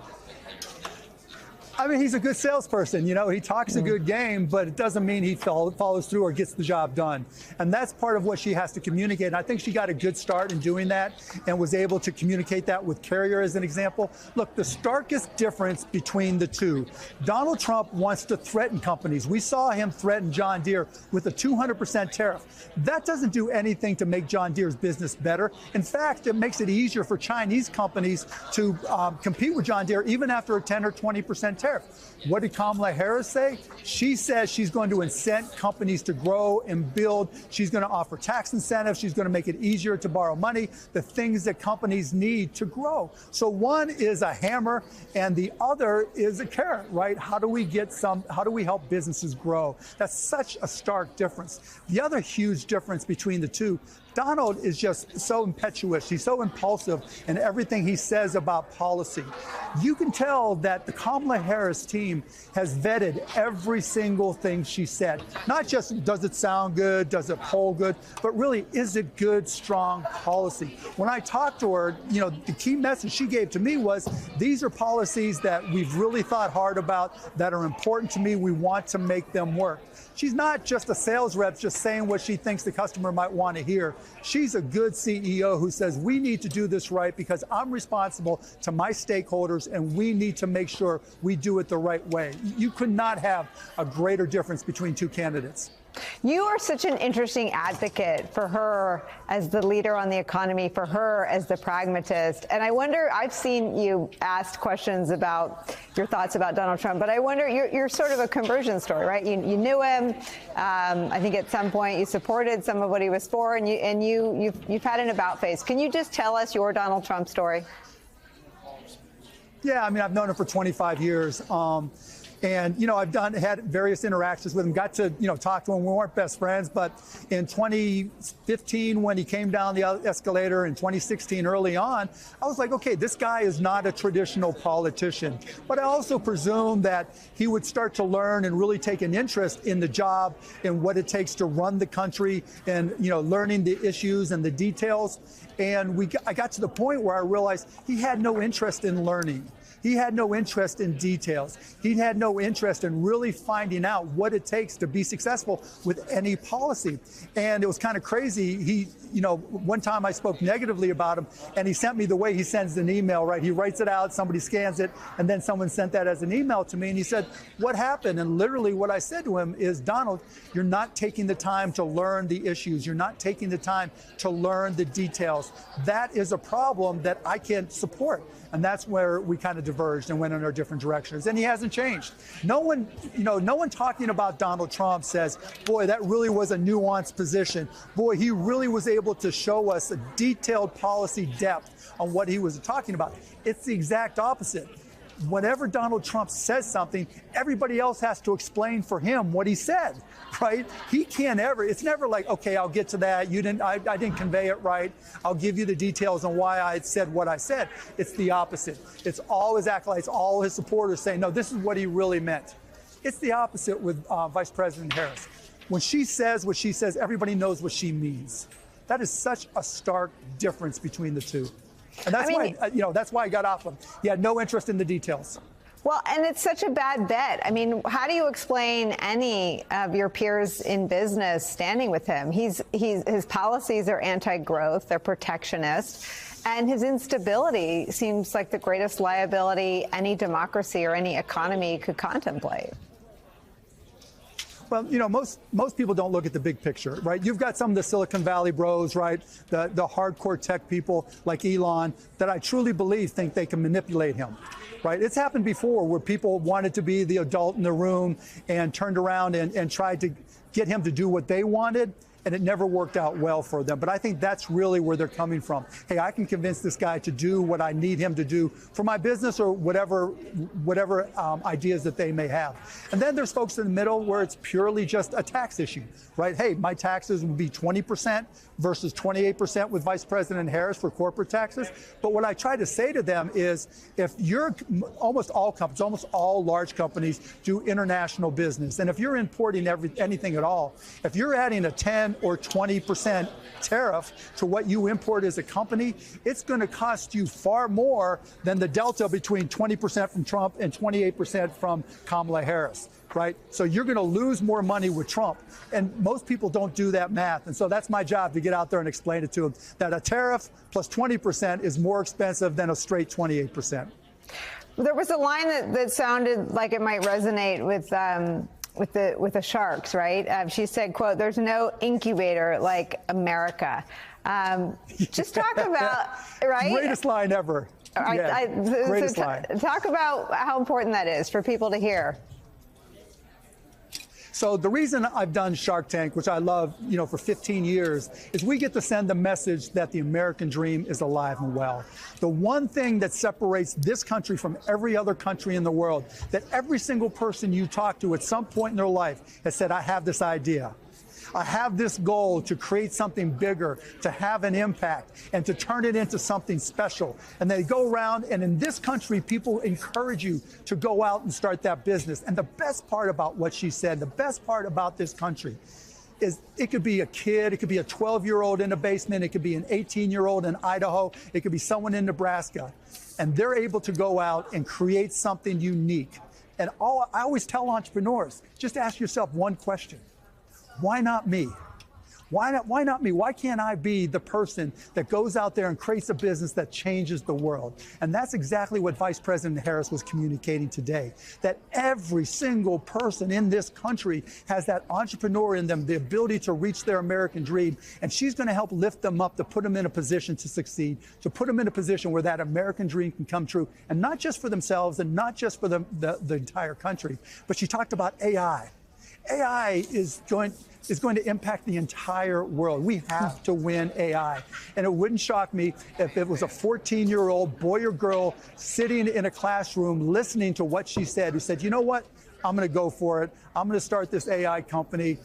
I mean, he's a good salesperson. You know, he talks a good game, but it doesn't mean he follows through or gets the job done. And that's part of what she has to communicate. And I think she got a good start in doing that and was able to communicate that with Carrier as an example. Look, the starkest difference between the two, Donald Trump wants to threaten companies. We saw him threaten John Deere with a 200% tariff. That doesn't do anything to make John Deere's business better. In fact, it makes it easier for Chinese companies to compete with John Deere even after a 10 or 20% tariff. What did Kamala Harris say? She says she's going to incent companies to grow and build. She's going to offer tax incentives. She's going to make it easier to borrow money, the things that companies need to grow. So one is a hammer and the other is a carrot, right? How do we help businesses grow? That's such a stark difference. The other huge difference between the two, Donald is just so impetuous. He's so impulsive in everything he says about policy. You can tell that the Kamala Harris team has vetted every single thing she said. Not just does it sound good, does it poll good, but really is it good, strong policy. When I talked to her, you know, the key message she gave to me was these are policies that we've really thought hard about, that are important to me. We want to make them work. She's not just a sales rep just saying what she thinks the customer might want to hear. She's a good CEO who says we need to do this right because I'm responsible to my stakeholders and we need to make sure we do it the right way. You could not have a greater difference between two candidates. You are such an interesting advocate for her as the leader on the economy, for her as the pragmatist. And I wonder, I've seen you asked questions about your thoughts about Donald Trump, but I wonder, you're sort of a conversion story, right? You knew him. I think at some point you supported some of what he was for, and you've had an about face. Can you just tell us your Donald Trump story? Yeah, I mean, I've known him for 25 years. And, you know, I've had various interactions with him, got to, you know, talk to him. We weren't best friends, but in 2015, when he came down the escalator, in 2016, early on, I was like, okay, this guy is not a traditional politician. But I also presumed that he would start to learn and really take an interest in the job and what it takes to run the country and, you know, learning the issues and the details. And I got to the point where I realized he had no interest in learning. He had no interest in details. He had no interest in really finding out what it takes to be successful with any policy. And it was kind of crazy. You know, one time I spoke negatively about him, and he sent me the way he sends an email, right? He writes it out, somebody scans it, and then someone sent that as an email to me, and he said, what happened? And literally what I said to him is, Donald, you're not taking the time to learn the issues. You're not taking the time to learn the details. That is a problem that I can't support. And that's where we kind of diverged and went in our different directions. And he hasn't changed. No one talking about Donald Trump says, boy, that really was a nuanced position. Boy, he really was able to show us a detailed policy depth on what he was talking about. It's the exact opposite. Whenever Donald Trump says something, everybody else has to explain for him what he said, right? He can't ever, it's never like, okay, I'll get to that. I didn't convey it right. I'll give you the details on why I said what I said. It's the opposite. It's all his acolytes, all his supporters saying, no, this is what he really meant. It's the opposite with Vice President Harris. When she says what she says, everybody knows what she means. That is such a stark difference between the two. And that's why, that's why I got off him. He had no interest in the details. Well, and it's such a bad bet. I mean, how do you explain any of your peers in business standing with him? His policies are anti-growth, they're protectionist, and his instability seems like the greatest liability any democracy or any economy could contemplate. Well, you know, most people don't look at the big picture, right? You've got some of the Silicon Valley bros, right? The hardcore tech people like Elon that I truly believe think they can manipulate him, right? It's happened before where people wanted to be the adult in the room and turned around and tried to get him to do what they wanted. And it never worked out well for them. But I think that's really where they're coming from. Hey, I can convince this guy to do what I need him to do for my business or whatever ideas that they may have. And then there's folks in the middle where it's purely just a tax issue, right? Hey, my taxes will be 20% versus 28% with Vice President Harris for corporate taxes. But what I try to say to them is if you're almost all companies, almost all large companies do international business. And if you're importing anything at all, if you're adding a 10 or 20% tariff to what you import as a company, it's going to cost you far more than the delta between 20% from Trump and 28% from Kamala Harris, right? So you're going to lose more money with Trump. And most people don't do that math. And so that's my job to get out there and explain it to them, that a tariff plus 20% is more expensive than a straight 28%. There was a line that sounded like it might resonate with the sharks, right? She said, quote, "There's no incubator like America." Just talk about, right? Greatest line ever. Yeah, greatest line. Talk about how important that is for people to hear. So the reason I've done Shark Tank, which I love, you know, for 15 years, is we get to send the message that the American dream is alive and well. The one thing that separates this country from every other country in the world, that every single person you talk to at some point in their life has said, I have this idea. I have this goal to create something bigger, to have an impact, and to turn it into something special. And they go around, and in this country, people encourage you to go out and start that business. And the best part about what she said, the best part about this country, is it could be a kid, it could be a 12-year-old in a basement, it could be an 18-year-old in Idaho, it could be someone in Nebraska. And they're able to go out and create something unique. And I always tell entrepreneurs, just ask yourself one question. Why not me? Why not me? Why can't I be the person that goes out there and creates a business that changes the world? And that's exactly what Vice President Harris was communicating today, that every single person in this country has that entrepreneur in them, the ability to reach their American dream. And she's going to help lift them up to put them in a position to succeed, to put them in a position where that American dream can come true. And not just for themselves and not just for the entire country, but she talked about AI. AI is going to impact the entire world. We have to win AI. And it wouldn't shock me if it was a 14-year-old boy or girl sitting in a classroom listening to what she said, who said, you know what, I'm going to go for it. I'm going to start this AI company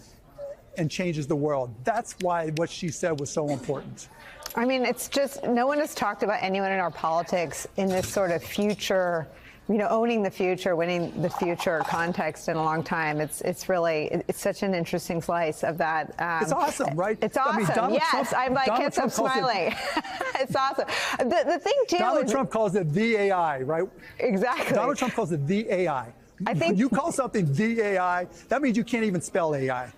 and changes the world. That's why what she said was so important. I mean, it's just, no one has talked about anyone in our politics in this sort of future, you know, owning the future, winning the future context in a long time. It's really, it's such an interesting slice of that. It's awesome, right? It's awesome. I mean, yes, Trump, I'm like, can't stop smiling. It's awesome. The thing too Donald Trump calls it the AI, right? Exactly. Donald Trump calls it the AI. I think when you call something the AI, that means you can't even spell AI.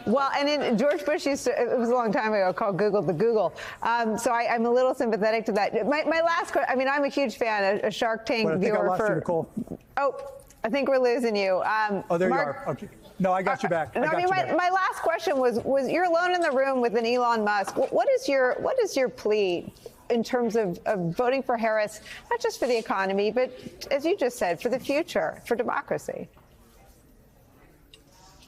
Well, and in George Bush used to, it was a long time ago, called Google the Google. So I'm a little sympathetic to that. My last question, I mean, I'm a huge fan, a Shark Tank viewer. I think I lost you, Nicole. Oh, I think we're losing you. Oh, there Mark, you are. Okay. No, I got you back. No, I mean, my last question was you're alone in the room with an Elon Musk. What is your plea in terms of voting for Harris, not just for the economy, but as you just said, for the future, for democracy?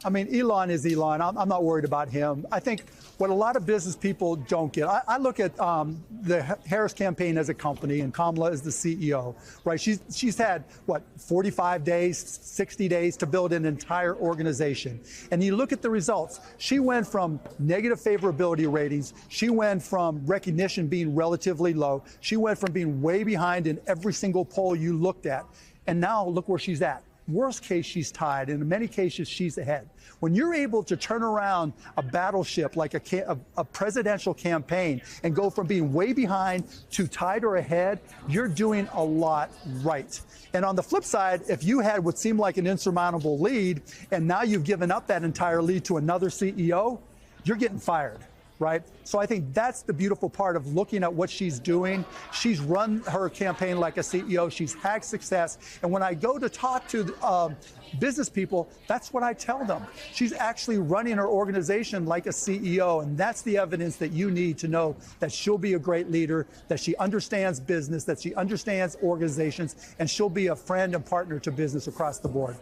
I mean, Elon is Elon. I'm not worried about him. I think what a lot of business people don't get, I look at the Harris campaign as a company and Kamala as the CEO, right? She's had, what, 45 days, 60 days to build an entire organization. And you look at the results. She went from negative favorability ratings. She went from recognition being relatively low. She went from being way behind in every single poll you looked at. And now look where she's at. Worst case, she's tied. And in many cases, she's ahead. When you're able to turn around a battleship like a presidential campaign and go from being way behind to tied or ahead, you're doing a lot right. And on the flip side, if you had what seemed like an insurmountable lead, and now you've given up that entire lead to another CEO, you're getting fired. Right? So I think that's the beautiful part of looking at what she's doing. She's run her campaign like a CEO. She's had success. And when I go to talk to business people, that's what I tell them. She's actually running her organization like a CEO. And that's the evidence that you need to know that she'll be a great leader, that she understands business, that she understands organizations, and she'll be a friend and partner to business across the board.